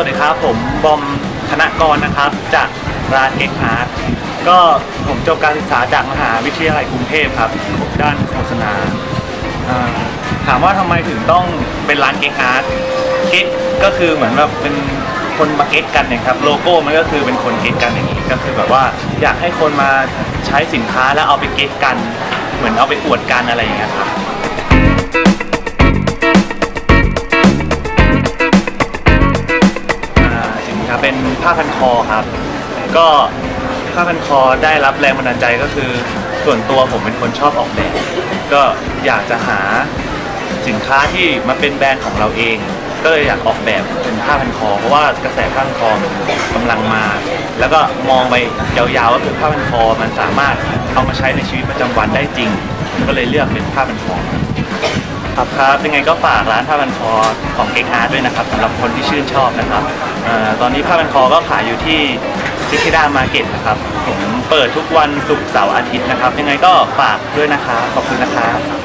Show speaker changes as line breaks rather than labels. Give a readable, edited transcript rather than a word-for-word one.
วัสดีครับผมบอมธนกรนะครับจากร้านเก็กอาร์ตก็ผมจบการศึกษาจากมหาวิทยาลัยกรุงเทพครับด้านโฆษณาถามว่าทำไมถึงต้องเป็นร้านเก็กอาร์ตเก็กก็คือเหมือนแบบเป็นคนมาเก็กกันเนี่ยครับโลโก้มันก็คือเป็นคนเก็กกันอย่างนี้ก็คือแบบว่าอยากให้คนมาใช้สินค้าแล้วเอาไปเก็กกันเหมือนเอาไปอวดกันอะไรอย่างเงี้ยครับเป็นผ้าพันคอครับก็ผ้าพันคอได้รับแรงบันดาลใจก็คือส่วนตัวผมเป็นคนชอบออกแบบก็อยากจะหาสินค้าที่มาเป็นแบรนด์ของเราเองก็เลยอยากออกแบบเป็นผ้าพันคอเพราะว่ากระแสผ้าพันคอกำลังมาแล้วก็มองไปยาวๆว่าคือผ้าพันคอมันสามารถเอามาใช้ในชีวิตประจำวันได้จริงก็เลยเลือกเป็นผ้าพันคอครับยังไงก็ฝากร้านผ้าพันคอของเก็กอาร์ตด้วยนะครับสำหรับคนที่ชื่นชอบนะครับตอนนี้ผ้าพันคอก็ขายอยู่ที่ซิตี้ดามาร์เก็ตนะครับผมเปิดทุกวันศุกร์เสาร์อาทิตย์นะครับยังไงก็ฝากด้วยนะครับขอบคุณนะครับ